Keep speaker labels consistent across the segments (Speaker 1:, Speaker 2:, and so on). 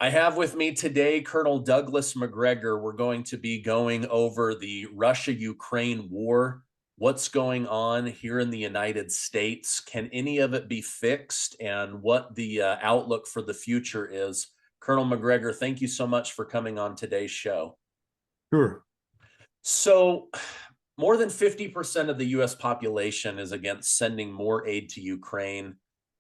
Speaker 1: I have with me today Colonel Douglas Macgregor. We're going to be going over the Russia-Ukraine war. What's going on here in the United States? Can any of it be fixed? And what the outlook for the future is. Colonel Macgregor, thank you so much for coming on today's show.
Speaker 2: Sure.
Speaker 1: So, more than 50% of the US population is against sending more aid to Ukraine.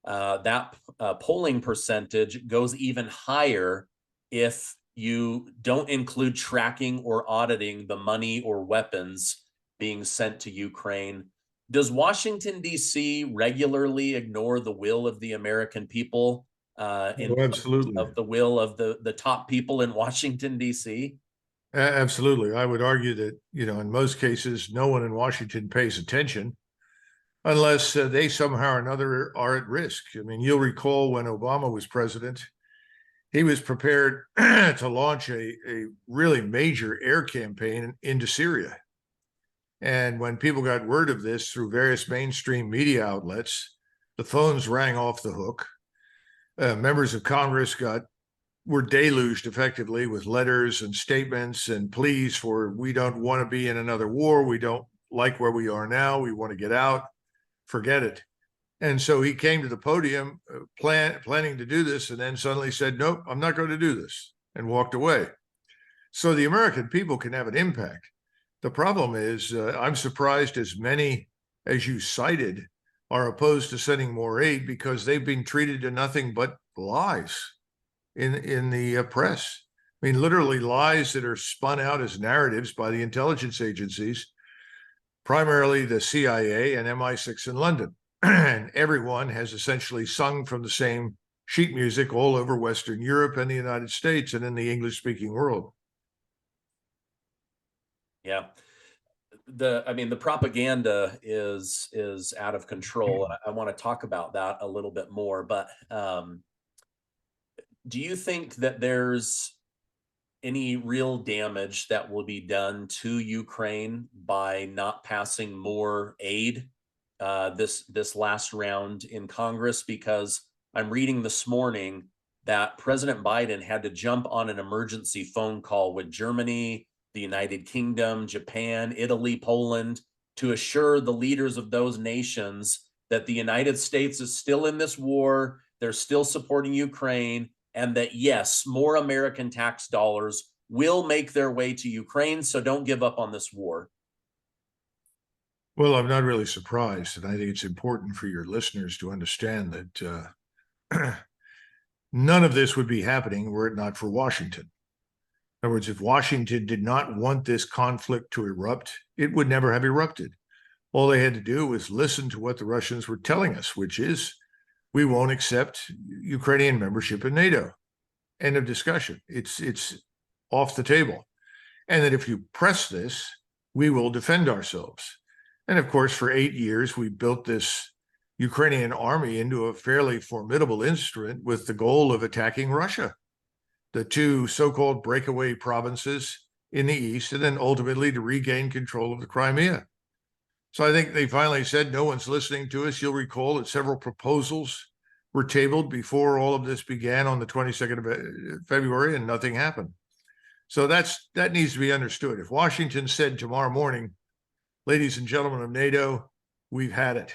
Speaker 1: That polling percentage goes even higher if you don't include tracking or auditing the money or weapons being sent to Ukraine. Does Washington, D.C. regularly ignore the will of the American people in
Speaker 2: Oh,
Speaker 1: place
Speaker 2: absolutely.
Speaker 1: of the will of the top people in Washington, D.C.?
Speaker 2: Absolutely. I would argue that, in most cases, no one in Washington pays attention unless they somehow or another are at risk. I mean, you'll recall when Obama was president, he was prepared to launch a really major air campaign into Syria. And when people got word of this through various mainstream media outlets, the phones rang off the hook. Members of Congress were deluged effectively with letters and statements and pleas for, we don't want to be in another war. We don't like where we are now. We want to get out. Forget it. And so he came to the podium planning to do this, and then suddenly said, nope, I'm not going to do this, and walked away. So the American people can have an impact. The problem is, I'm surprised as many as you cited are opposed to sending more aid because they've been treated to nothing but lies in the press. I mean, literally lies that are spun out as narratives by the intelligence agencies, primarily the CIA and MI6 in London. And everyone has essentially sung from the same sheet music all over Western Europe and the United States and in the English-speaking world.
Speaker 1: Yeah. The propaganda is out of control, and I want to talk about that a little bit more. But do you think that there's any real damage that will be done to Ukraine by not passing more aid this last round in Congress? Because I'm reading this morning that President Biden had to jump on an emergency phone call with Germany, the United Kingdom, Japan, Italy, Poland, to assure the leaders of those nations that the United States is still in this war, they're still supporting Ukraine, and that, yes, more American tax dollars will make their way to Ukraine, so don't give up on this war.
Speaker 2: Well, I'm not really surprised, and I think it's important for your listeners to understand that none of this would be happening were it not for Washington. In other words, if Washington did not want this conflict to erupt, it would never have erupted. All they had to do was listen to what the Russians were telling us, which is, we won't accept Ukrainian membership in NATO. End of discussion. It's off the table. And that if you press this, we will defend ourselves. And of course, for 8 years, we built this Ukrainian army into a fairly formidable instrument with the goal of attacking Russia, the two so-called breakaway provinces in the east, and then ultimately to regain control of the Crimea. So I think they finally said, no one's listening to us. You'll recall that several proposals were tabled before all of this began on the 22nd of February, and nothing happened. So that needs to be understood. If Washington said tomorrow morning, ladies and gentlemen of NATO, we've had it.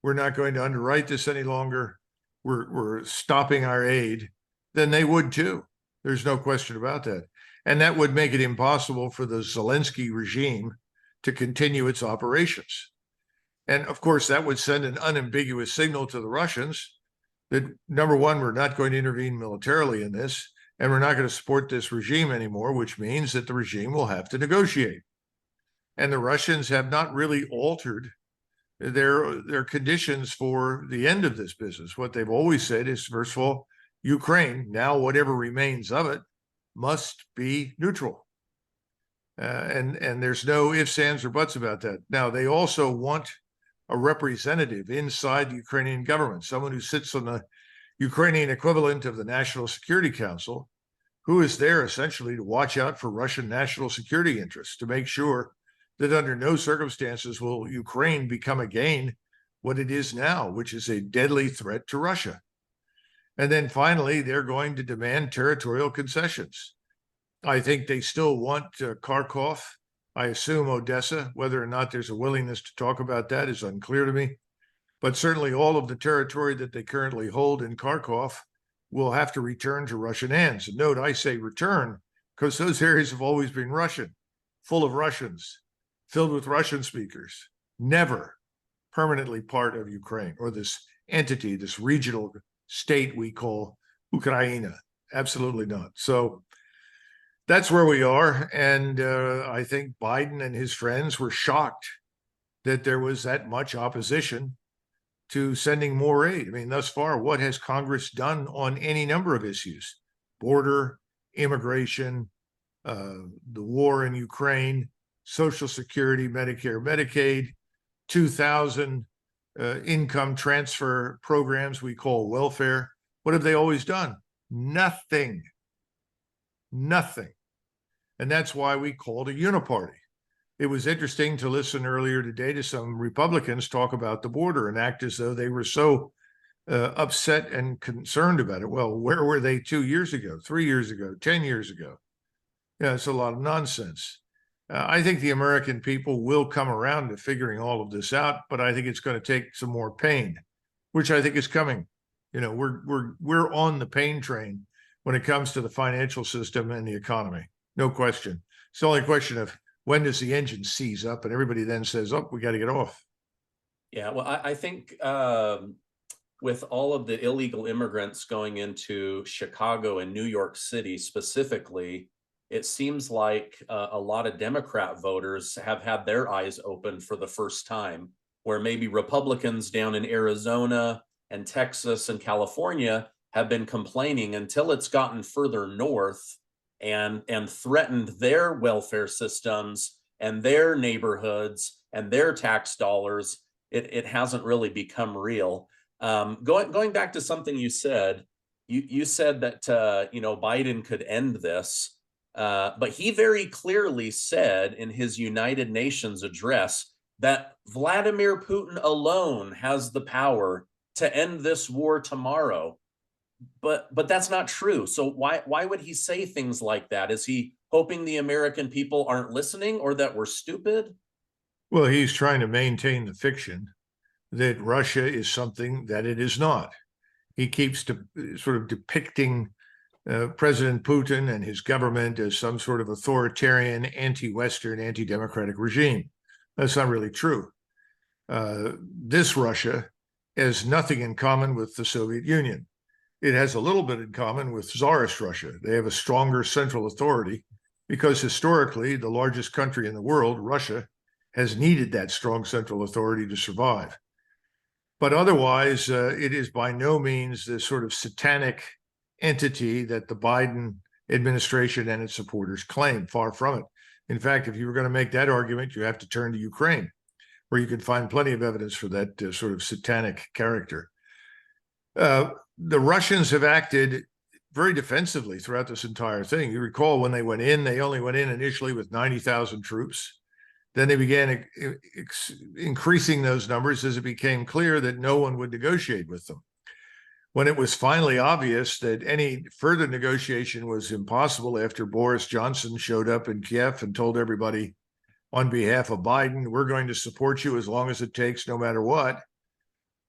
Speaker 2: We're not going to underwrite this any longer. We're stopping our aid, then they would too. There's no question about that. And that would make it impossible for the Zelensky regime to continue its operations. And of course, that would send an unambiguous signal to the Russians that, number one, we're not going to intervene militarily in this, and we're not going to support this regime anymore, which means that the regime will have to negotiate. And the Russians have not really altered their conditions for the end of this business. What they've always said is, first of all, Ukraine, now whatever remains of it, must be neutral. And there's no ifs, ands, or buts about that. Now, they also want a representative inside the Ukrainian government, someone who sits on the Ukrainian equivalent of the National Security Council, who is there essentially to watch out for Russian national security interests, to make sure that under no circumstances will Ukraine become again what it is now, which is a deadly threat to Russia. And then finally, they're going to demand territorial concessions. I think they still want Kharkov. I assume Odessa. Whether or not there's a willingness to talk about that is unclear to me. But certainly all of the territory that they currently hold in Kharkov will have to return to Russian hands. And note, I say return because those areas have always been Russian, full of Russians, filled with Russian speakers, never permanently part of Ukraine or this entity, this regional state we call Ukraine. Absolutely not. So that's where we are. And I think Biden and his friends were shocked that there was that much opposition to sending more aid. I mean, thus far, what has Congress done on any number of issues? Border, immigration, the war in Ukraine, Social Security, Medicare, Medicaid, 2,000 income transfer programs we call welfare. What have they always done? Nothing. Nothing. And that's why we called a uniparty. It was interesting to listen earlier today to some Republicans talk about the border and act as though they were so upset and concerned about it. Well, where were they 2 years ago, 3 years ago, 10 years ago? Yeah, it's a lot of nonsense. I think the American people will come around to figuring all of this out, but I think it's going to take some more pain, which I think is coming. You know, we're on the pain train when it comes to the financial system and the economy. No question. It's the only question of when does the engine seize up, and everybody then says, "Oh, we got to get off."
Speaker 1: Yeah, well, I think with all of the illegal immigrants going into Chicago and New York City specifically, it seems like a lot of Democrat voters have had their eyes open for the first time, where maybe Republicans down in Arizona and Texas and California have been complaining until it's gotten further north and threatened their welfare systems and their neighborhoods and their tax dollars. It hasn't really become real. Going back to something you said, you said that Biden could end this, but he very clearly said in his United Nations address that Vladimir Putin alone has the power to end this war tomorrow. But that's not true. So why would he say things like that? Is he hoping the American people aren't listening or that we're stupid?
Speaker 2: Well, he's trying to maintain the fiction that Russia is something that it is not. He keeps sort of depicting President Putin and his government as some sort of authoritarian, anti-Western, anti-democratic regime. That's not really true. This Russia has nothing in common with the Soviet Union. It has a little bit in common with Tsarist Russia. They have a stronger central authority because historically, the largest country in the world, Russia, has needed that strong central authority to survive. But otherwise, it is by no means the sort of satanic entity that the Biden administration and its supporters claim. Far from it. In fact, if you were going to make that argument, you have to turn to Ukraine, where you can find plenty of evidence for that sort of satanic character. The Russians have acted very defensively throughout this entire thing. You recall when they went in, they only went in initially with 90,000 troops. Then they began increasing those numbers as it became clear that no one would negotiate with them. When it was finally obvious that any further negotiation was impossible after Boris Johnson showed up in Kiev and told everybody on behalf of Biden, we're going to support you as long as it takes, no matter what,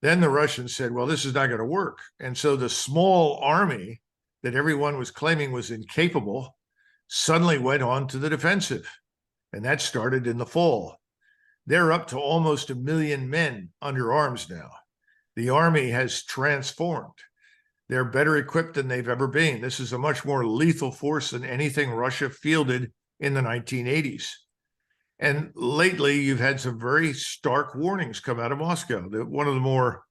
Speaker 2: then the Russians said, well, this is not going to work. And so the small army that everyone was claiming was incapable suddenly went on to the defensive. And that started in the fall. They're up to almost 1 million men under arms now. The army has transformed. They're better equipped than they've ever been. This is a much more lethal force than anything Russia fielded in the 1980s. And lately, you've had some very stark warnings come out of Moscow. One of the more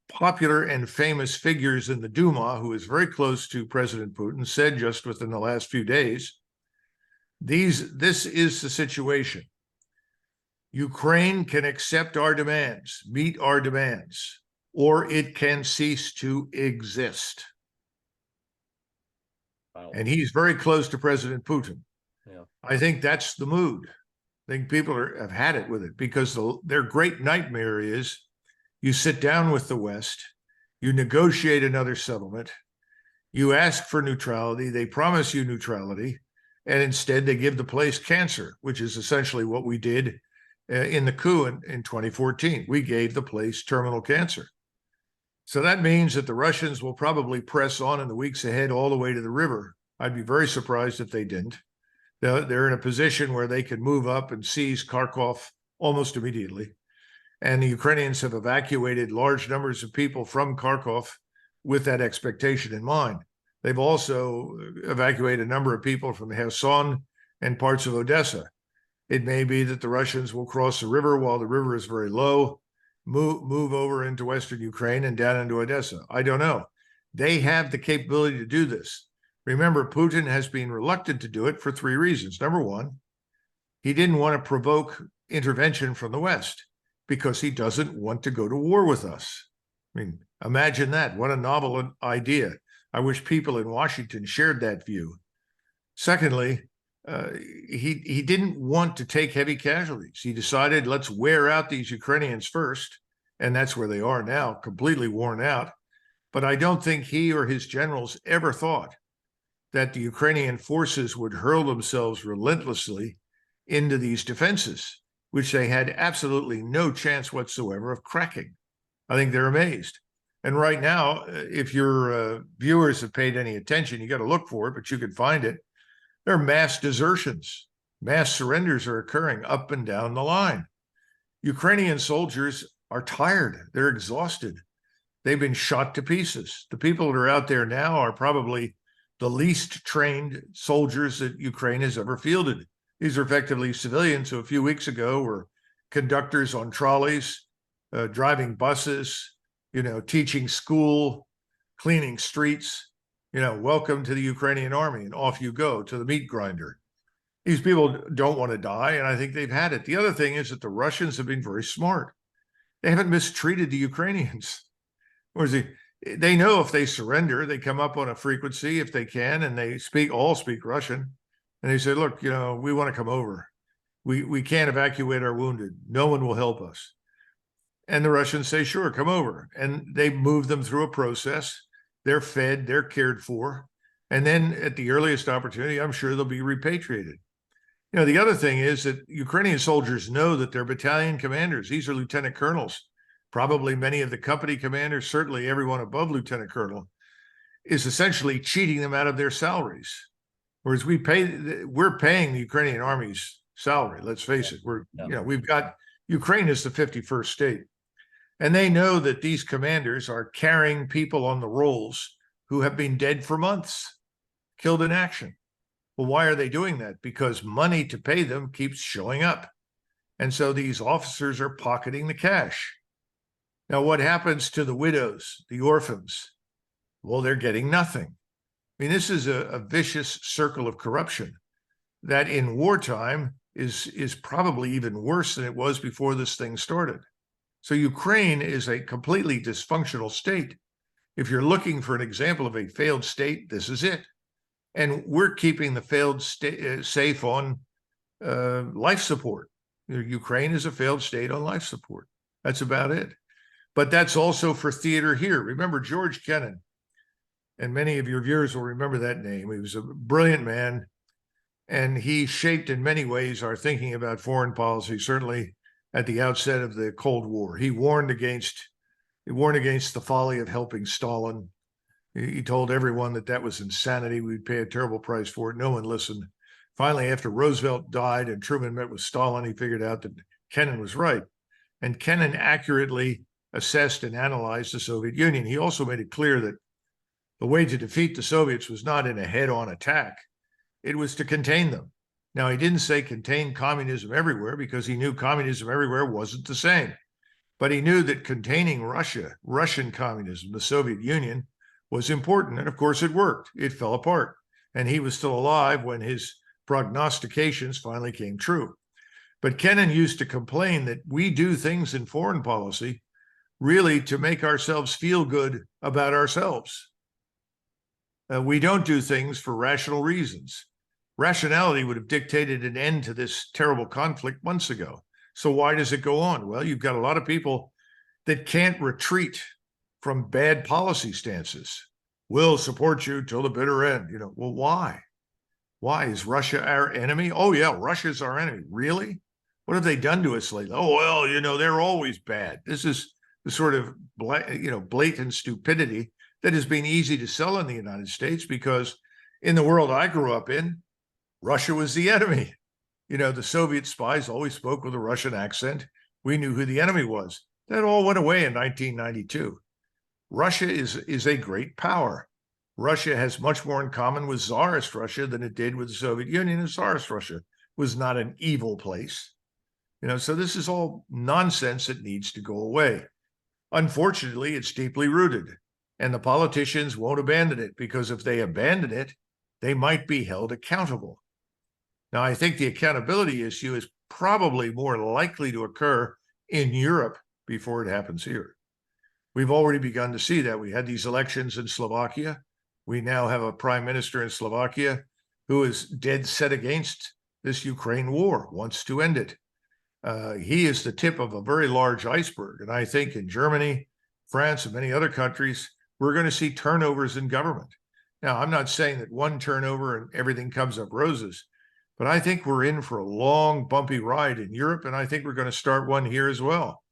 Speaker 2: popular and famous figures in the Duma, who is very close to President Putin, said just within the last few days, this is the situation. Ukraine can accept our demands, meet our demands, or it can cease to exist. Wow. And he's very close to President Putin. Yeah. I think that's the mood. I think people have had it with it because their great nightmare is you sit down with the West, you negotiate another settlement, you ask for neutrality, they promise you neutrality, and instead they give the place cancer, which is essentially what we did in the coup in 2014. We gave the place terminal cancer. So that means that the Russians will probably press on in the weeks ahead all the way to the river. I'd be very surprised if they didn't. They're in a position where they can move up and seize Kharkov almost immediately. And the Ukrainians have evacuated large numbers of people from Kharkov with that expectation in mind. They've also evacuated a number of people from Kherson and parts of Odessa. It may be that the Russians will cross the river while the river is very low, move over into Western Ukraine and down into Odessa. I don't know. They have the capability to do this. Remember, Putin has been reluctant to do it for three reasons. Number one, he didn't want to provoke intervention from the West because he doesn't want to go to war with us. I mean, imagine that. What a novel idea. I wish people in Washington shared that view. Secondly, he didn't want to take heavy casualties. He decided, let's wear out these Ukrainians first, and that's where they are now, completely worn out. But I don't think he or his generals ever thought that the Ukrainian forces would hurl themselves relentlessly into these defenses, which they had absolutely no chance whatsoever of cracking. I think they're amazed. And right now, if your viewers have paid any attention, you got to look for it, but you can find it. There are mass desertions. Mass surrenders are occurring up and down the line. Ukrainian soldiers are tired. They're exhausted. They've been shot to pieces. The people that are out there now are probably the least trained soldiers that Ukraine has ever fielded. These are effectively civilians who a few weeks ago were conductors on trolleys, driving buses, teaching school, cleaning streets. Welcome to the Ukrainian army, and off you go to the meat grinder. These people don't want to die, and I think they've had it. The other thing is that the Russians have been very smart. They haven't mistreated the Ukrainians. They know if they surrender, they come up on a frequency if they can, and they all speak Russian. And they say, look, we want to come over. We can't evacuate our wounded. No one will help us. And the Russians say, sure, come over. And they move them through a process. They're fed, they're cared for. And then at the earliest opportunity, I'm sure they'll be repatriated. The other thing is that Ukrainian soldiers know that they're battalion commanders. These are lieutenant colonels. Probably many of the company commanders, certainly everyone above lieutenant colonel, is essentially cheating them out of their salaries. Whereas we're paying the Ukrainian army's salary. Let's face it. We've got Ukraine is the 51st state. And they know that these commanders are carrying people on the rolls who have been dead for months, killed in action. Well, why are they doing that? Because money to pay them keeps showing up. And so these officers are pocketing the cash. Now, what happens to the widows, the orphans? Well, they're getting nothing. I mean, this is a vicious circle of corruption that in wartime is probably even worse than it was before this thing started. So Ukraine is a completely dysfunctional state. If you're looking for an example of a failed state, this is it. And we're keeping the failed state safe on life support. Ukraine is a failed state on life support. That's about it. But that's also for theater here. Remember George Kennan, and many of your viewers will remember that name. He was a brilliant man, and he shaped in many ways our thinking about foreign policy, certainly at the outset of the Cold War. He warned against the folly of helping Stalin. He told everyone that was insanity. We'd pay a terrible price for it. No one listened. Finally, after Roosevelt died and Truman met with Stalin, he figured out that Kennan was right. And Kennan accurately assessed and analyzed the Soviet Union. He also made it clear that the way to defeat the Soviets was not in a head-on attack. It was to contain them. Now, he didn't say contain communism everywhere because he knew communism everywhere wasn't the same. But he knew that containing Russian communism, the Soviet Union, was important. And of course, it worked. It fell apart. And he was still alive when his prognostications finally came true. But Kennan used to complain that we do things in foreign policy really to make ourselves feel good about ourselves. We don't do things for rational reasons. Rationality would have dictated an end to this terrible conflict months ago. So why does it go on? Well, you've got a lot of people that can't retreat from bad policy stances. We'll support you till the bitter end. Well, why? Why is Russia our enemy? Oh, yeah, Russia's our enemy. Really? What have they done to us lately? Oh, well, they're always bad. This is the sort of blatant stupidity that has been easy to sell in the United States, because in the world I grew up in, Russia was the enemy. The Soviet spies always spoke with a Russian accent. We knew who the enemy was. That all went away in 1992. Russia is a great power. Russia has much more in common with Tsarist Russia than it did with the Soviet Union, and Tsarist Russia was not an evil place. So this is all nonsense that needs to go away. Unfortunately, it's deeply rooted, and the politicians won't abandon it, because if they abandon it, they might be held accountable. Now, I think the accountability issue is probably more likely to occur in Europe before it happens here. We've already begun to see that. We had these elections in Slovakia. We now have a prime minister in Slovakia who is dead set against this Ukraine war, wants to end it. He is the tip of a very large iceberg. And I think in Germany, France, and many other countries, we're going to see turnovers in government. Now, I'm not saying that one turnover and everything comes up roses, but I think we're in for a long, bumpy ride in Europe. And I think we're going to start one here as well,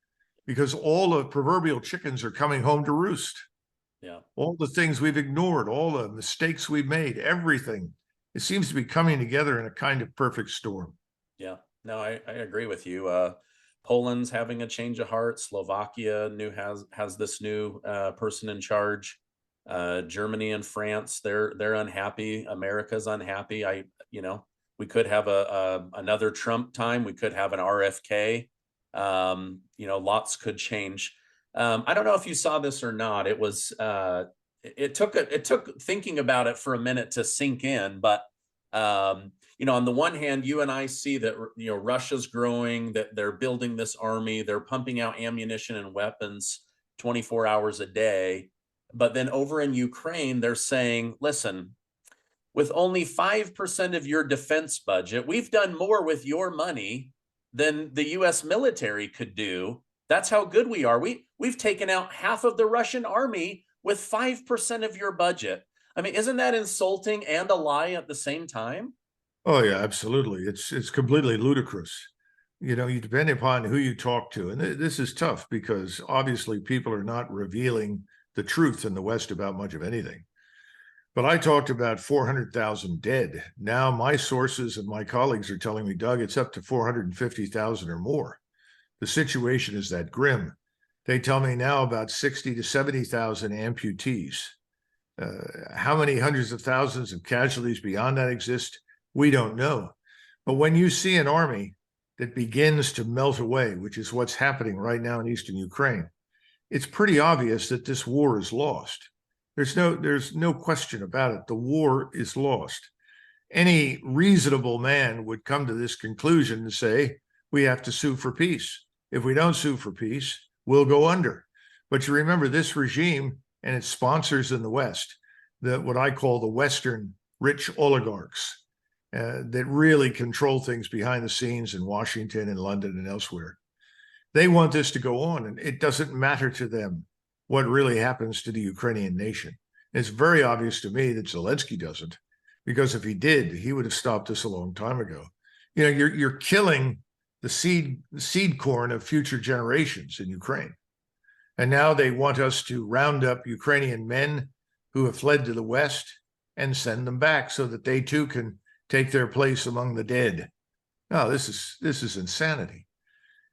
Speaker 2: because all the proverbial chickens are coming home to roost.
Speaker 1: Yeah.
Speaker 2: All the things we've ignored, all the mistakes we've made, everything, it seems to be coming together in a kind of perfect storm.
Speaker 1: Yeah. No, I agree with you. Poland's having a change of heart. Slovakia has this new person in charge. Germany and France, they're unhappy. America's unhappy. We could have another Trump time. We could have an RFK. Lots could change. I don't know if you saw this or not. It took thinking about it for a minute to sink in, but on the one hand, you and I see that Russia's growing, that they're building this army, they're pumping out ammunition and weapons 24 hours a day. But then over in Ukraine, they're saying, listen, with only 5% of your defense budget, we've done more with your money than the US military could do. That's how good we are. We've taken out half of the Russian army with 5% of your budget. I mean, isn't that insulting and a lie at the same time?
Speaker 2: Oh, yeah, absolutely. It's completely ludicrous. You depend upon who you talk to. And this is tough, because obviously people are not revealing the truth in the West about much of anything. But I talked about 400,000 dead. Now my sources and my colleagues are telling me, Doug, it's up to 450,000 or more. The situation is that grim. They tell me now about 60 to 70,000 amputees. How many hundreds of thousands of casualties beyond that exist, we don't know. But when you see an army that begins to melt away, which is what's happening right now in eastern Ukraine, it's pretty obvious that this war is lost. There's no question about it. The war is lost. Any reasonable man would come to this conclusion and say, we have to sue for peace. If we don't sue for peace, we'll go under. But you remember, this regime and its sponsors in the West, what I call the Western rich oligarchs, that really control things behind the scenes in Washington and London and elsewhere. They want this to go on, and it doesn't matter to them what really happens to the Ukrainian nation. It's very obvious to me that Zelensky doesn't, because if he did, he would have stopped this a long time ago. You're killing the seed corn of future generations in Ukraine. And now they want us to round up Ukrainian men who have fled to the West and send them back so that they too can take their place among the dead. No, this is insanity.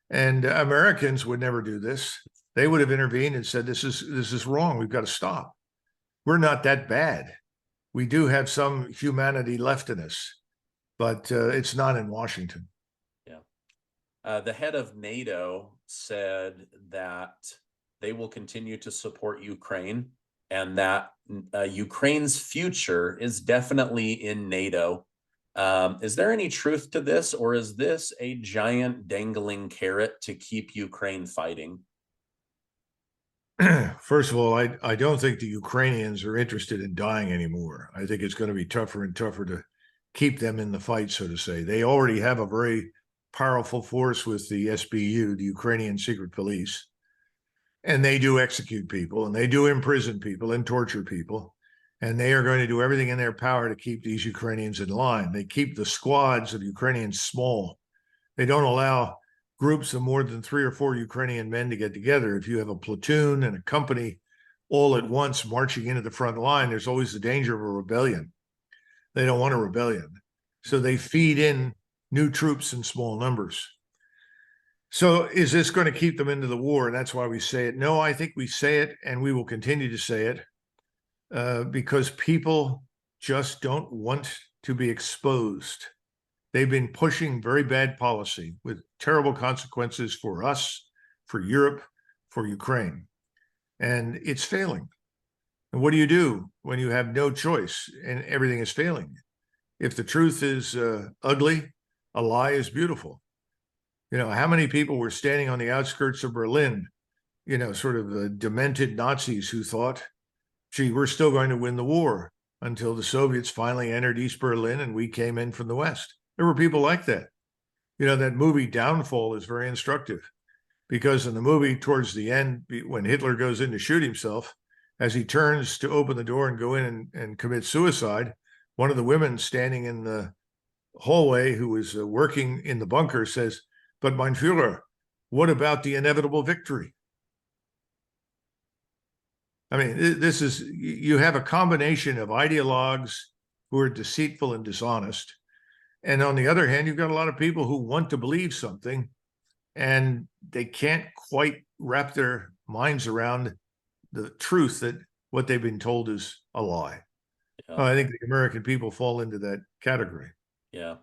Speaker 2: And Americans would never do this. They would have intervened and said, this is wrong. We've got to stop. We're not that bad. We do have some humanity left in us, but it's not in Washington.
Speaker 1: Yeah. The head of NATO said that they will continue to support Ukraine, and that Ukraine's future is definitely in NATO. Is there any truth to this, or is this a giant dangling carrot to keep Ukraine fighting?
Speaker 2: First of all, I don't think the Ukrainians are interested in dying anymore. I think it's going to be tougher and tougher to keep them in the fight, so to say. They already have a very powerful force with the SBU, the Ukrainian Secret Police. And they do execute people, and they do imprison people and torture people. And they are going to do everything in their power to keep these Ukrainians in line. They keep the squads of Ukrainians small. They don't allow groups of more than 3 or 4 Ukrainian men to get together. If you have a platoon and a company all at once marching into the front line, there's always the danger of a rebellion. They don't want a rebellion. So they feed in new troops in small numbers. So is this going to keep them into the war? And that's why we say it. No, I think we say it, and we will continue to say it, because people just don't want to be exposed. They've been pushing very bad policy with terrible consequences for us, for Europe, for Ukraine. And it's failing. And what do you do when you have no choice and everything is failing? If the truth is ugly, a lie is beautiful. You know, how many people were standing on the outskirts of Berlin, you know, sort of demented Nazis who thought, gee, we're still going to win the war, until the Soviets finally entered East Berlin and we came in from the West. There were people like that. You know, that movie Downfall is very instructive, because in the movie, towards the end, when Hitler goes in to shoot himself, as he turns to open the door and go in and commit suicide, one of the women standing in the hallway who was working in the bunker says, "But mein Führer, what about the inevitable victory?" I mean, this is, you have a combination of ideologues who are deceitful and dishonest. And on the other hand, you've got a lot of people who want to believe something and they can't quite wrap their minds around the truth that what they've been told is a lie.
Speaker 1: Yeah.
Speaker 2: I think the American people fall into that category.
Speaker 1: Yeah.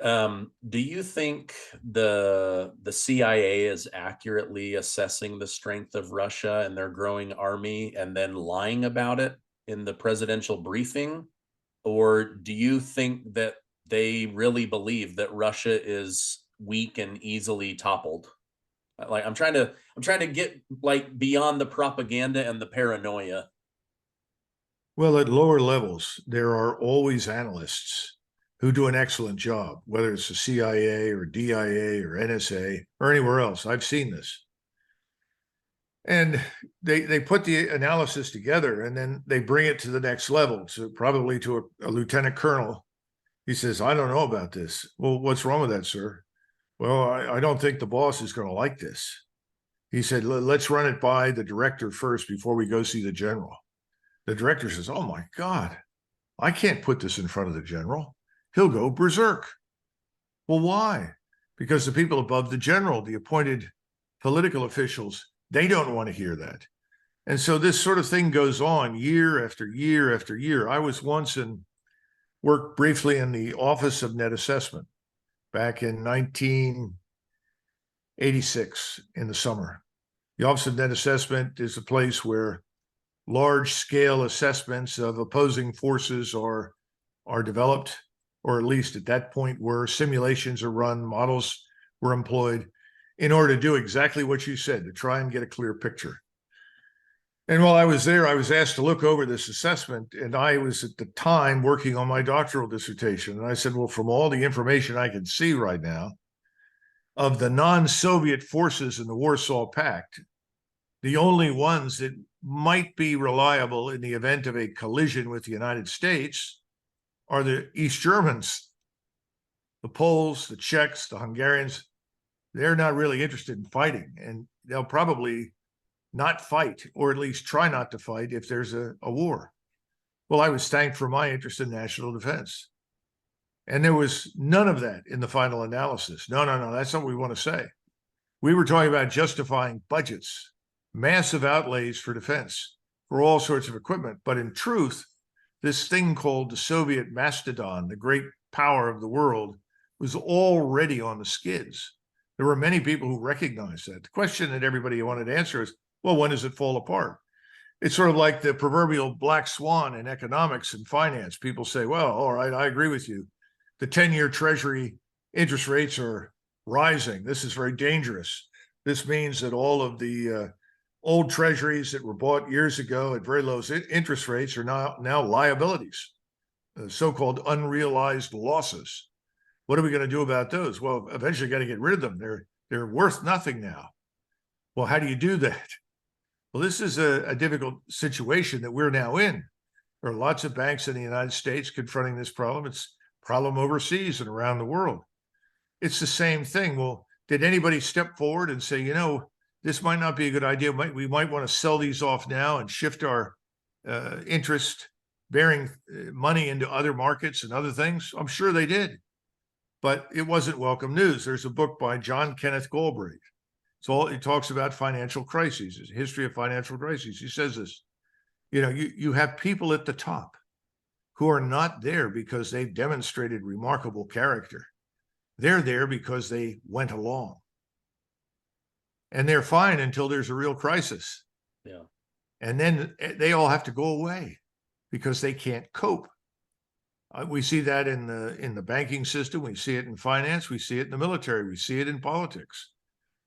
Speaker 1: Do you think the CIA is accurately assessing the strength of Russia and their growing army and then lying about it in the presidential briefing? Or do you think that they really believe that Russia is weak and easily toppled? Like, I'm trying to get like beyond the propaganda and the paranoia.
Speaker 2: Well, at lower levels, there are always analysts who do an excellent job, whether it's the CIA or DIA or NSA or anywhere else. I've seen this. And they put the analysis together and then they bring it to the next level, so probably to a lieutenant colonel. He says, "I don't know about this." "Well, what's wrong with that, sir?" "Well, I don't think the boss is going to like this." He said, "Let's run it by the director first before we go see the general." The director says, "Oh my God, I can't put this in front of the general. He'll go berserk." "Well, why?" "Because the people above the general, the appointed political officials, they don't want to hear that." And so this sort of thing goes on year after year after year. I was once worked briefly in the Office of Net Assessment back in 1986 in the summer. The Office of Net Assessment is a place where large-scale assessments of opposing forces are developed, or at least at that point where simulations are run, models were employed in order to do exactly what you said, to try and get a clear picture. And while I was there, I was asked to look over this assessment, and I was at the time working on my doctoral dissertation. And I said, well, from all the information I can see right now, of the non-Soviet forces in the Warsaw Pact, the only ones that might be reliable in the event of a collision with the United States are the East Germans. The Poles, the Czechs, the Hungarians, they're not really interested in fighting, and they'll probably not fight, or at least try not to fight if there's a war. Well, I was thanked for my interest in national defense. And there was none of that in the final analysis. No, that's not what we want to say. We were talking about justifying budgets, massive outlays for defense, for all sorts of equipment. But in truth, this thing called the Soviet mastodon, the great power of the world, was already on the skids. There were many people who recognized that. The question that everybody wanted to answer is, well, when does it fall apart? It's sort of like the proverbial black swan in economics and finance. People say, well, all right, I agree with you. The 10-year Treasury interest rates are rising. This is very dangerous. This means that all of the old treasuries that were bought years ago at very low interest rates are now liabilities, so-called unrealized losses. What are we going to do about those? Well, eventually got to get rid of them. They're worth nothing now. Well, how do you do that? Well, this is a difficult situation that we're now in. There are lots of banks in the United States confronting this problem. It's a problem overseas and around the world. It's the same thing. Well, did anybody step forward and say, this might not be a good idea. We might want to sell these off now and shift our interest bearing money into other markets and other things? I'm sure they did, but it wasn't welcome news. There's a book by John Kenneth Galbraith. So it talks about financial crises, a history of financial crises. He says this, you have people at the top who are not there because they've demonstrated remarkable character. They're there because they went along. And they're fine until there's a real crisis.
Speaker 1: Yeah.
Speaker 2: And then they all have to go away because they can't cope. We see that in the banking system. We see it in finance. We see it in the military. We see it in politics.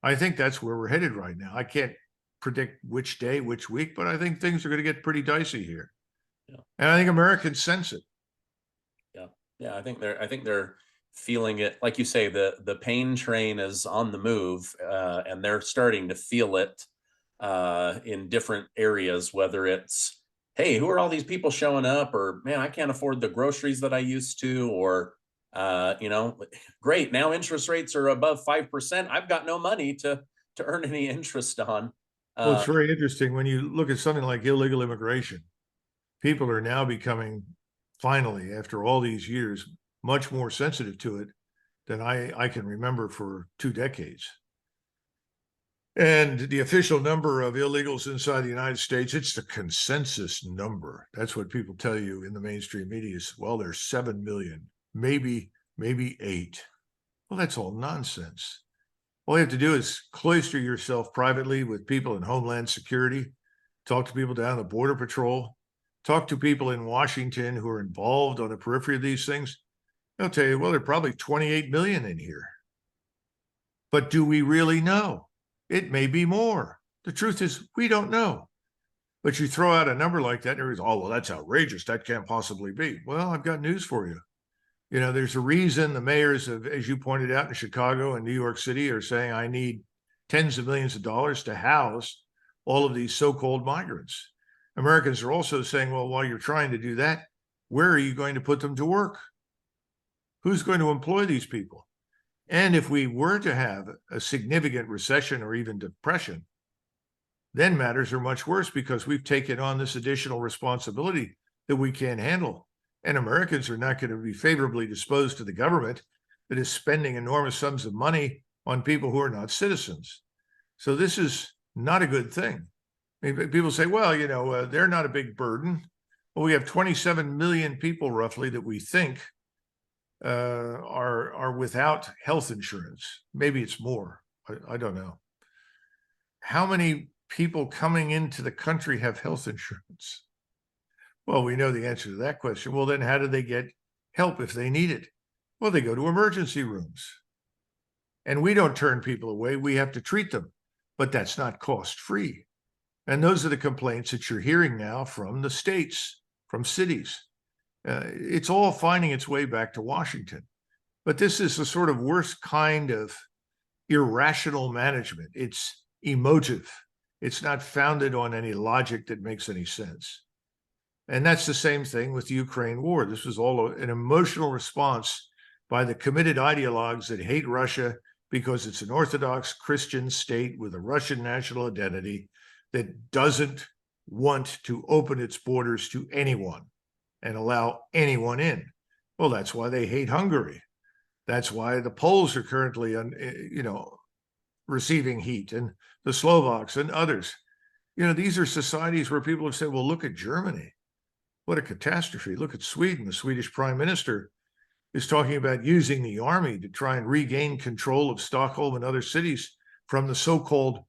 Speaker 2: I think that's where we're headed right now. I can't predict which day, which week, but I think things are going to get pretty dicey here.
Speaker 1: Yeah.
Speaker 2: And I think Americans sense it.
Speaker 1: Yeah. Yeah. I think they're feeling it. Like you say, the pain train is on the move, and they're starting to feel it in different areas, whether it's, hey, who are all these people showing up? Or, man, I can't afford the groceries that I used to. Or, great, now interest rates are above 5%. I've got no money to earn any interest on.
Speaker 2: Well, it's very interesting when you look at something like illegal immigration. People are now becoming, finally, after all these years, much more sensitive to it than I can remember for 2 decades. And the official number of illegals inside the United States, it's the consensus number. That's what people tell you in the mainstream media is, well, there's 7 million, maybe 8. Well, that's all nonsense. All you have to do is cloister yourself privately with people in Homeland Security, talk to people down the Border Patrol, talk to people in Washington who are involved on the periphery of these things. They'll tell you, well, there are probably 28 million in here. But do we really know? It may be more. The truth is, we don't know. But you throw out a number like that, and everybody's, oh, well, that's outrageous. That can't possibly be. Well, I've got news for you. There's a reason the mayors of, as you pointed out, in Chicago and New York City are saying, I need tens of millions of dollars to house all of these so-called migrants. Americans are also saying, well, while you're trying to do that, where are you going to put them to work? Who's going to employ these people? And if we were to have a significant recession or even depression, then matters are much worse because we've taken on this additional responsibility that we can't handle. And Americans are not going to be favorably disposed to the government that is spending enormous sums of money on people who are not citizens. So this is not a good thing. I mean, people say, well, they're not a big burden. Well, we have 27 million people roughly that we think are without health insurance. Maybe it's more. I don't know. How many people coming into the country have health insurance? Well, we know the answer to that question. Well, then how do they get help if they need it? Well, they go to emergency rooms. And we don't turn people away. We have to treat them. But that's not cost-free. And those are the complaints that you're hearing now from the states, from cities. It's all finding its way back to Washington. But this is the sort of worst kind of irrational management. It's emotive. It's not founded on any logic that makes any sense. And that's the same thing with the Ukraine war. This was all an emotional response by the committed ideologues that hate Russia because it's an Orthodox Christian state with a Russian national identity that doesn't want to open its borders to anyone and allow anyone in. Well, that's why they hate Hungary. That's why the Poles are currently, receiving heat, and the Slovaks and others. These are societies where people have said, well, look at Germany. What a catastrophe. Look at Sweden. The Swedish prime minister is talking about using the army to try and regain control of Stockholm and other cities from the so-called,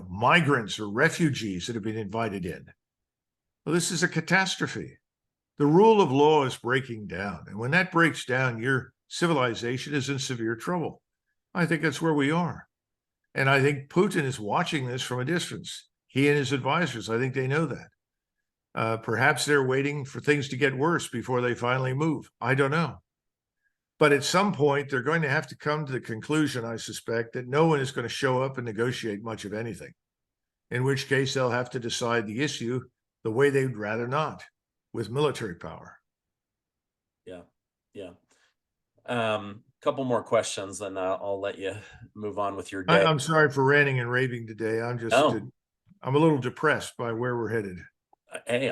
Speaker 2: migrants or refugees that have been invited in. Well, this is a catastrophe. The rule of law is breaking down. And when that breaks down, your civilization is in severe trouble. I think that's where we are. And I think Putin is watching this from a distance. He and his advisors, I think they know that. Perhaps they're waiting for things to get worse before they finally move. I don't know. But at some point, they're going to have to come to the conclusion, I suspect, that no one is going to show up and negotiate much of anything, in which case they'll have to decide the issue the way they'd rather not, with military power.
Speaker 1: Yeah. Yeah. Couple more questions, and I'll let you move on with your day.
Speaker 2: I'm sorry for ranting and raving today. I'm a little depressed by where we're headed.
Speaker 1: Hey,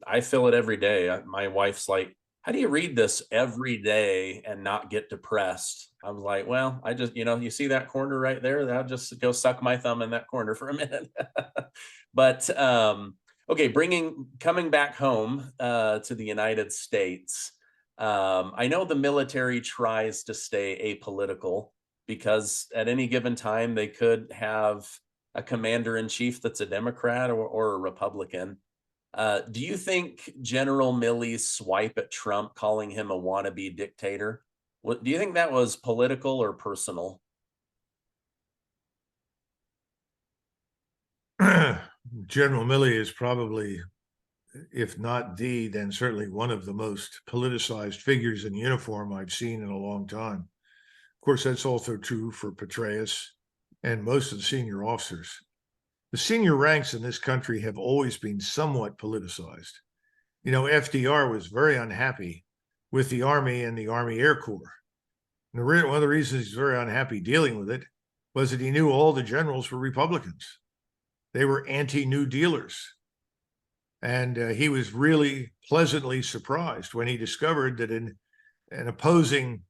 Speaker 1: I feel it every day. My wife's like, "How do you read this every day and not get depressed?" I was like, "Well, I just, you see that corner right there? I'll just go suck my thumb in that corner for a minute." But okay, coming back home to the United States. I know the military tries to stay apolitical because at any given time they could have a commander in chief that's a Democrat or a Republican. Do you think General Milley's swipe at Trump, calling him a wannabe dictator, do you think that was political or personal?
Speaker 2: General Milley is probably, if not then certainly one of the most politicized figures in uniform I've seen in a long time. Of course, that's also true for Petraeus and most of the senior officers. The senior ranks in this country have always been somewhat politicized. FDR was very unhappy with the Army and the Army Air Corps. And one of the reasons he's very unhappy dealing with it was that he knew all the generals were Republicans. They were anti-New Dealers. And he was really pleasantly surprised when he discovered that an opposing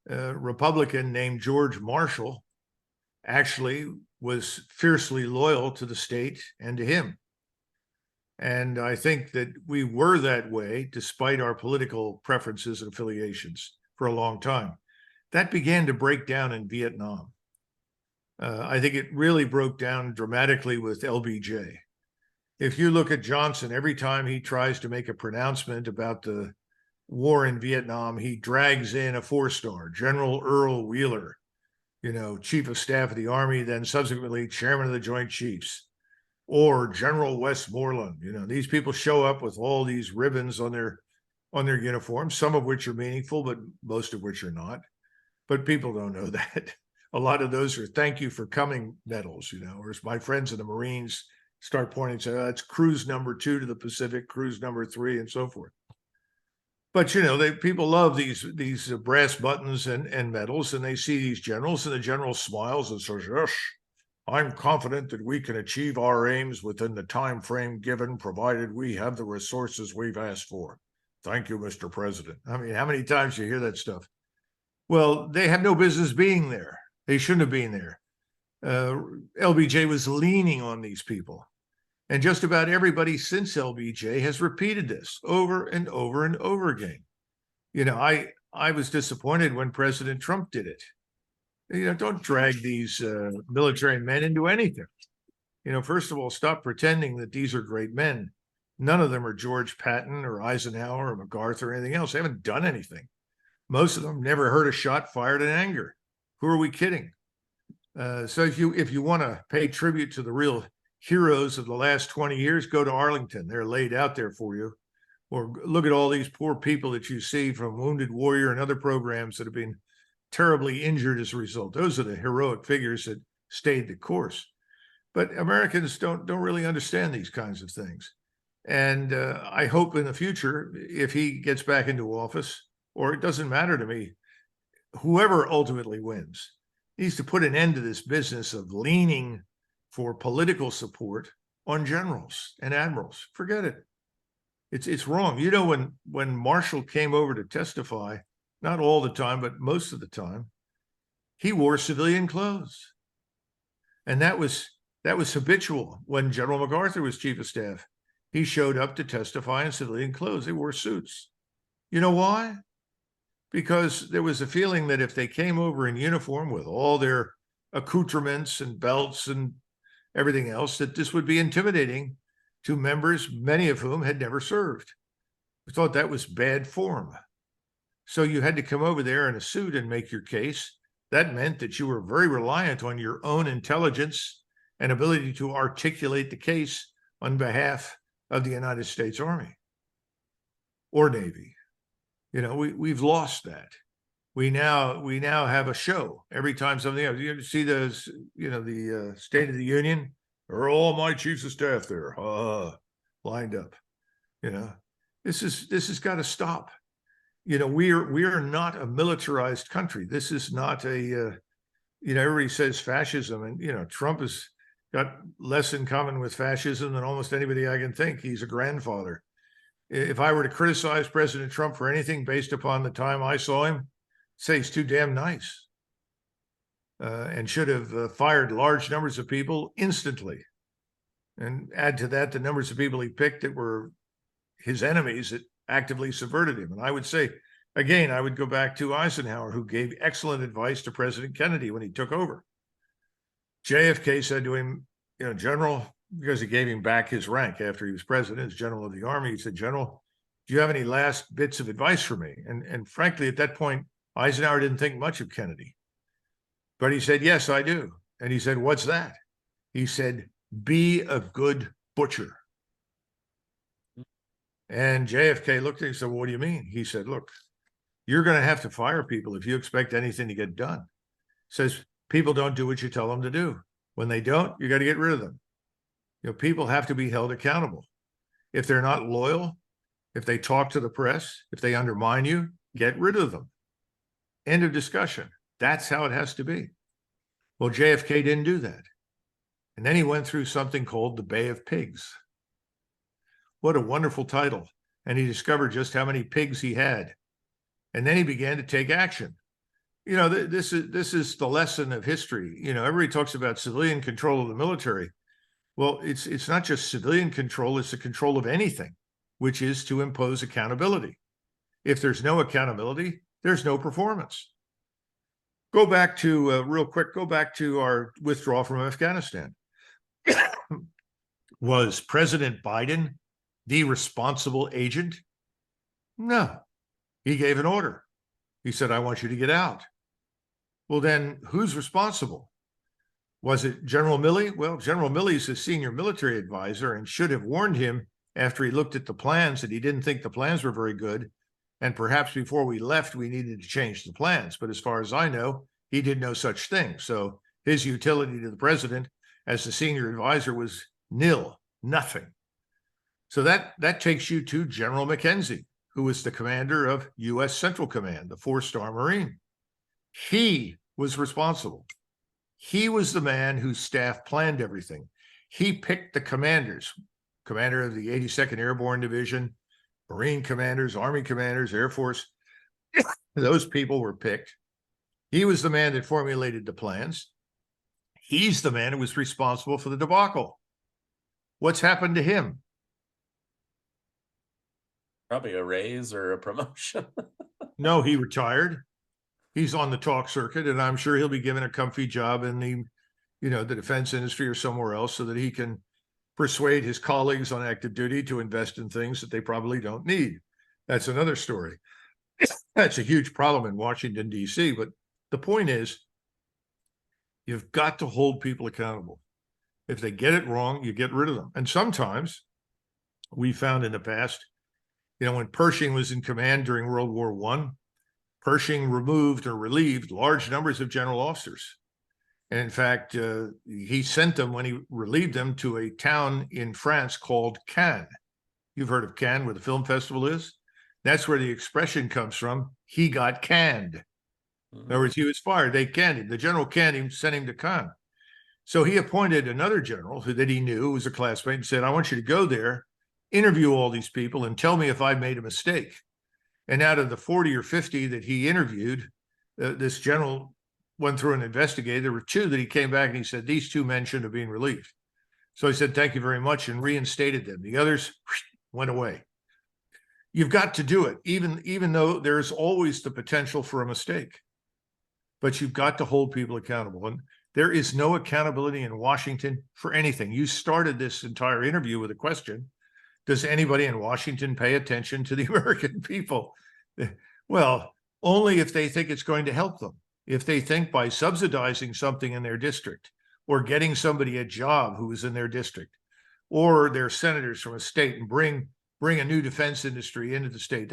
Speaker 2: Republican named George Marshall actually was fiercely loyal to the state and to him. And I think that we were that way, despite our political preferences and affiliations, for a long time. That began to break down in Vietnam. I think it really broke down dramatically with LBJ. If you look at Johnson, every time he tries to make a pronouncement about the war in Vietnam, he drags in a 4-star, General Earl Wheeler, Chief of Staff of the Army, then subsequently Chairman of the Joint Chiefs, or General Westmoreland. These people show up with all these ribbons on their uniforms, some of which are meaningful, but most of which are not. But people don't know that. A lot of those are thank you for coming medals, or as my friends in the Marines start pointing and say, oh, that's cruise number 2 to the Pacific, cruise number 3, and so forth. But people love these brass buttons and medals, and they see these generals, and the general smiles and says, "Yes, I'm confident that we can achieve our aims within the time frame given, provided we have the resources we've asked for. Thank you, Mr. President." I mean, how many times do you hear that stuff? Well, they have no business being there. They shouldn't have been there. LBJ was leaning on these people. And just about everybody since LBJ has repeated this over and over and over again. I was disappointed when President Trump did it. Don't drag these military men into anything. First of all, stop pretending that these are great men. None of them are George Patton or Eisenhower or MacArthur or anything else. They haven't done anything. Most of them never heard a shot fired in anger. Who are we kidding? So if you want to pay tribute to the real heroes of the last 20 years, go to Arlington. They're laid out there for you. Or look at all these poor people that you see from Wounded Warrior and other programs that have been terribly injured as a result. Those are the heroic figures that stayed the course. But Americans don't really understand these kinds of things. And I hope in the future, if he gets back into office, or it doesn't matter to me, whoever ultimately wins needs to put an end to this business of leaning for political support on generals and admirals. Forget it. It's wrong. When Marshall came over to testify, not all the time, but most of the time, he wore civilian clothes. And that was habitual. When General MacArthur was chief of staff, he showed up to testify in civilian clothes. They wore suits. You know why? Because there was a feeling that if they came over in uniform with all their accoutrements and belts and everything else, that this would be intimidating to members, many of whom had never served. We thought that was bad form. So you had to come over there in a suit and make your case. That meant that you were very reliant on your own intelligence and ability to articulate the case on behalf of the United States Army or Navy. We've lost that. we now have a show every time something happens. You see those, the State of the Union, or all my chiefs of staff there, lined up. This has got to stop. We are not a militarized country. This is not a everybody says fascism, and Trump has got less in common with fascism than almost anybody I can think. He's a grandfather. If I were to criticize President Trump for anything based upon the time I saw him, say he's too damn nice, and should have fired large numbers of people instantly. And add to that the numbers of people he picked that were his enemies that actively subverted him. And I would say, again, I would go back to Eisenhower, who gave excellent advice to President Kennedy when he took over. JFK said to him, General, because he gave him back his rank after he was president, as General of the Army, he said, General, do you have any last bits of advice for me? And frankly, at that point, Eisenhower didn't think much of Kennedy. But he said, yes, I do. And he said, what's that? He said, be a good butcher. And JFK looked at him and said, well, what do you mean? He said, look, you're going to have to fire people if you expect anything to get done. Says people don't do what you tell them to do. When they don't, you got to get rid of them. People have to be held accountable. If they're not loyal, if they talk to the press, if they undermine you, get rid of them. End of discussion. That's how it has to be. Well, JFK didn't do that. And then he went through something called the Bay of Pigs. What a wonderful title. And he discovered just how many pigs he had. And then he began to take action. This is the lesson of history. Everybody talks about civilian control of the military. Well, it's not just civilian control, it's the control of anything, which is to impose accountability. If there's no accountability, there's no performance. Go back to, our withdrawal from Afghanistan. Was President Biden the responsible agent? No. He gave an order. He said, I want you to get out. Well, then who's responsible? Was it General Milley? Well, General Milley's his senior military advisor and should have warned him after he looked at the plans that he didn't think the plans were very good. And perhaps before we left, we needed to change the plans. But as far as I know, he did no such thing. So his utility to the president as the senior advisor was nil, nothing. So that takes you to General McKenzie, who was the commander of U.S. Central Command, the 4-star Marine. He was responsible. He was the man whose staff planned everything. He picked the commanders, commander of the 82nd Airborne Division, Marine commanders, Army commanders, Air Force. Those people were picked. He was the man that formulated the plans. He's the man who was responsible for the debacle. What's happened to him?
Speaker 1: Probably a raise or a promotion.
Speaker 2: No, he retired. He's on the talk circuit, and I'm sure he'll be given a comfy job in the defense industry or somewhere else so that he can persuade his colleagues on active duty to invest in things that they probably don't need. That's another story. That's a huge problem in Washington, D.C. But the point is, you've got to hold people accountable. If they get it wrong, you get rid of them. And sometimes we found in the past, when Pershing was in command during World War I, Pershing removed or relieved large numbers of general officers. And in fact, he sent them, when he relieved them, to a town in France called Cannes. You've heard of Cannes, where the film festival is? That's where the expression comes from. He got canned. In other words, he was fired. They canned him. The general canned him, sent him to Cannes. So he appointed another general that he knew was a classmate and said, I want you to go there, interview all these people, and tell me if I made a mistake. And out of the 40 or 50 that he interviewed, this general went through and investigated. There were 2 that he came back and he said, these 2 men shouldn't have been relieved. So he said, thank you very much, and reinstated them. The others went away. You've got to do it, even though there's always the potential for a mistake. But you've got to hold people accountable. And there is no accountability in Washington for anything. You started this entire interview with a question. Does anybody in Washington pay attention to the American people? Well, only if they think it's going to help them. If they think by subsidizing something in their district or getting somebody a job who is in their district, or their senators from a state and bring a new defense industry into the state,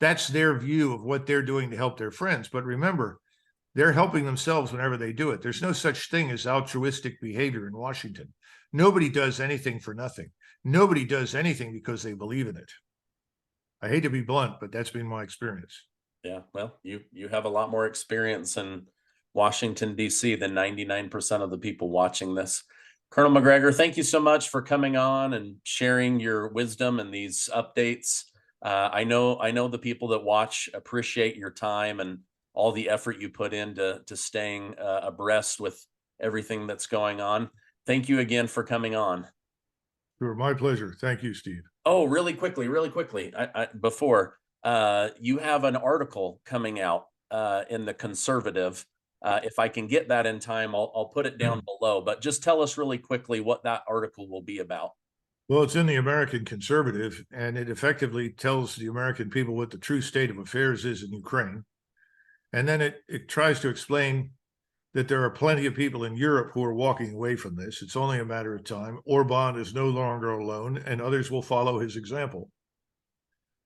Speaker 2: That's their view of what they're doing to help their friends. But remember, they're helping themselves whenever they do it. There's no such thing as altruistic behavior in Washington. Nobody does anything for nothing. Nobody does anything because they believe in it. I hate to be blunt, but that's been my experience.
Speaker 1: Yeah, well, you have a lot more experience in Washington, D.C. than 99% of the people watching this. Colonel Macgregor, thank you so much for coming on and sharing your wisdom and these updates. I know the people that watch appreciate your time and all the effort you put into staying abreast with everything that's going on. Thank you again for coming on.
Speaker 2: Sure, my pleasure. Thank you, Steve.
Speaker 1: Oh, really quickly, before you have an article coming out in the Conservative. If I can get that in time, I'll put it down below. But just tell us really quickly what that article will be about.
Speaker 2: Well, it's in the American Conservative, and it effectively tells the American people what the true state of affairs is in Ukraine. And then it tries to explain that there are plenty of people in Europe who are walking away from this. It's only a matter of time. Orban is no longer alone, and others will follow his example.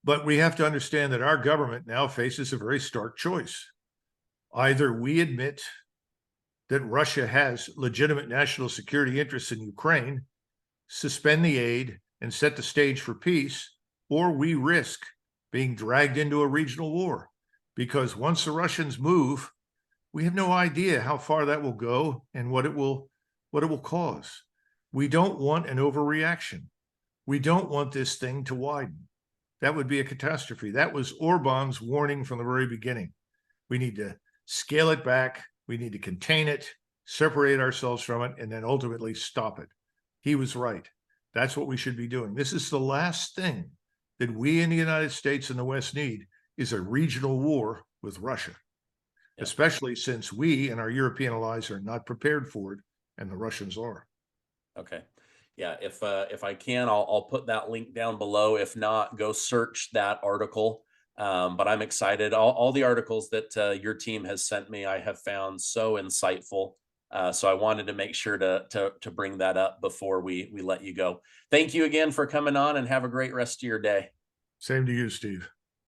Speaker 2: But we have to understand that our government now faces a very stark choice. Either we admit that Russia has legitimate national security interests in Ukraine, suspend the aid, and set the stage for peace, or we risk being dragged into a regional war. Because once the Russians move, we have no idea how far that will go and what it will cause. We don't want an overreaction. We don't want this thing to widen. That would be a catastrophe. That was Orban's warning from the very beginning. We need to scale it back. We need to contain it, separate ourselves from it, and then ultimately stop it. He was right. That's what we should be doing. This is the last thing that we in the United States and the West need, is a regional war with Russia, especially since we and our European allies are not prepared for it, and the Russians are.
Speaker 1: Okay. Yeah, if I can, I'll put that link down below. If not, go search that article. But I'm excited. All the articles that your team has sent me, I have found so insightful. So I wanted to make sure to bring that up before we let you go. Thank you again for coming on, and have a great rest of your day.
Speaker 2: Same to you, Steve.